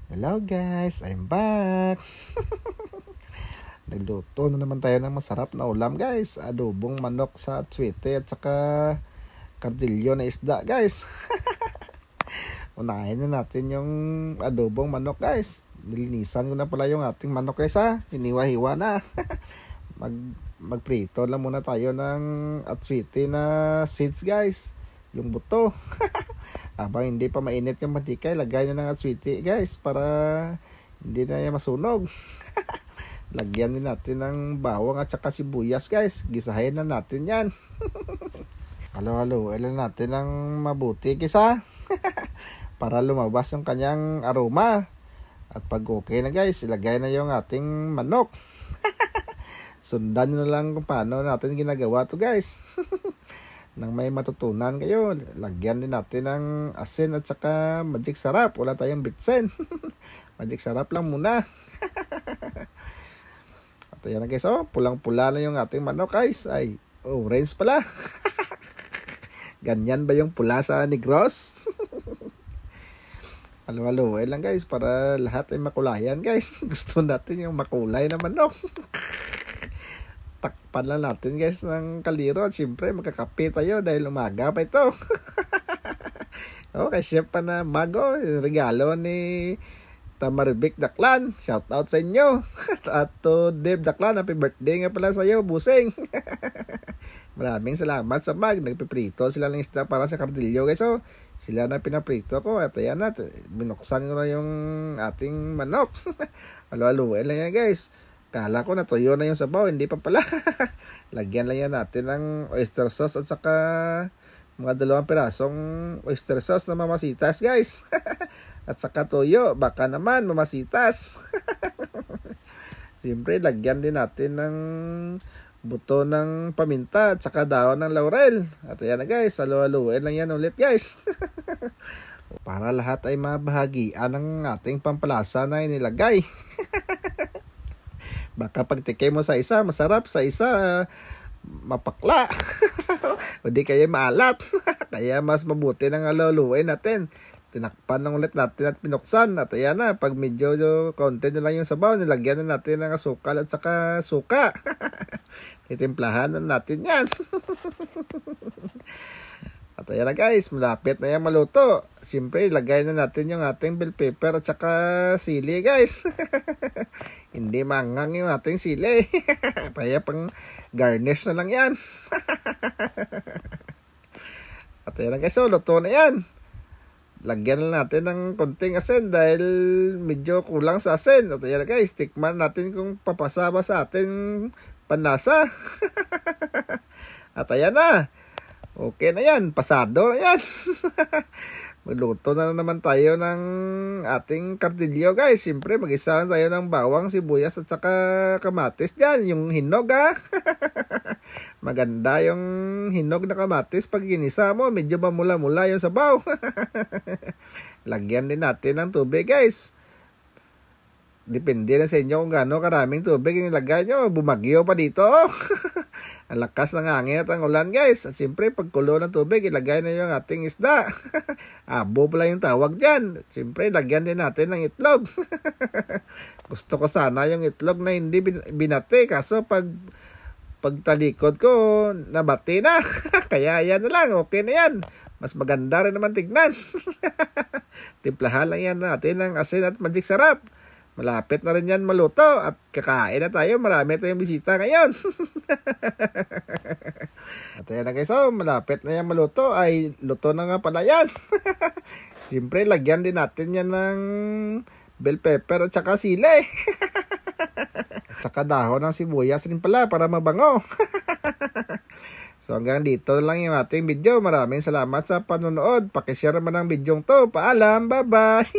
Hello guys, I'm back. Nagluto na naman tayo ng masarap na ulam guys. Adobong manok sa atsuete at saka kardilyo na isda guys. Unahin na natin yung adobong manok guys. Nilinisan ko na pala yung ating manok guys ha. Hiniwa-hiwa na. Magprito lang muna tayo ng atsuete na seeds guys. Yung buto. Habang hindi pa mainit yung mantika, lagay nyo ng atsuete guys para hindi na yan masunog. Lagyan din natin ng bawang at saka sibuyas guys. Gisahin na natin yan. Halo-halo, ilan natin ng mabuti kisa para lumabas yung kanyang aroma. At pag okay na guys, ilagay na yung ating manok. Sundan nyo na lang kung paano natin ginagawa to guys. Nang may matutunan kayo, lagyan din natin ng asin at saka magic sarap. Wala tayong bitsen. Magic sarap lang muna. At ayan na guys, oh, pulang-pula na yung ating manok guys. Ay, orange pala. Ganyan ba yung pula sa Negros? Halo-halo, lang guys, para lahat ay makulayan guys. Gusto natin yung makulay na manok. Takpan lang natin guys ng kaliro at syempre magkakape tayo dahil umaga pa ito. Okay, chef pa na Mago, regalo ni Tamaribik Daklan. Shout out sa inyo. At to Dave Daklan, happy birthday nga pala sa iyo, busing. Maraming salamat sa bag. Nagpiprito sila ng isda para sa kardilyo guys. So, sila na pinaprito ko at ayan na, binuksan ko na yung ating manok. Halo-halo, lang yan guys. Kala ko natuyo na yung sabaw, hindi pa pala. Lagyan lang yan natin ng oyster sauce at saka mga 2 pirasong oyster sauce na mamasitas guys. At saka toyo, baka naman mamasitas. Siyempre, lagyan din natin ng buto ng paminta at saka daon ng laurel. At ayan na guys, halo-haloin lang yan ulit guys. Para lahat ay mabahagian ng ating pampalasa na inilagay. Baka pagtikim mo sa isa, masarap. Sa isa, mapakla. O di kaya maalat. Kaya mas mabuti ng halo-haloin natin. Tinakpan lang ulit natin at pinuksan. At ayan na, pag medyo konti na lang yung sabaw, nilagyan na natin ng asukal at saka suka. Titimplahan na natin yan. At ayan na guys, malapit na yan maluto. Siyempre, ilagay na natin yung ating bell pepper at saka sili guys. Hindi mangang yung ating sili. Kaya pang garnish na lang yan. At ayan na guys, so luto na yan. Lagyan na natin ng konting asin dahil medyo kulang sa asin. At ayan na guys, tikman natin kung papasa ba sa ating panlasa. At ayan na. Okay na yan. Pasado na yan. Magluto na naman tayo ng ating kardilyo guys. Siyempre mag-isa na tayo ng bawang, sibuyas at saka kamatis dyan. Yung hinog ha. Maganda yung hinog na kamatis. Pag ginisa mo, medyo mamula-mula yung sabaw. Lagyan din natin ng tubig guys. Depende na sa inyo kung gaano karaming tubig yung ilagay nyo. Bumagyo pa dito. Ang lakas ng hangin at ang ulan guys. At siyempre pagkulo ng tubig, ilagay na yung ating isda. Abo pala yung tawag dyan. Siyempre lagyan din natin ng itlog. Gusto ko sana yung itlog na hindi binate. Kaso pagtalikod ko, nabati na. Kaya yan na lang. Okay na yan. Mas maganda rin naman tignan. Timplahan lang yan natin ng asin at magic sarap. Malapit na rin yan maluto at kakain na tayo. Marami tayong bisita ngayon. At ayan na guys, oh, malapit na yan maluto. Ay, luto na nga pala yan. Siyempre, lagyan din natin yan ng bell pepper at saka sili. At saka dahon ng sibuyas rin pala para mabango. So hanggang dito lang yung ating video. Maraming salamat sa panonood. Pakishare naman ang video to. Paalam, bye-bye.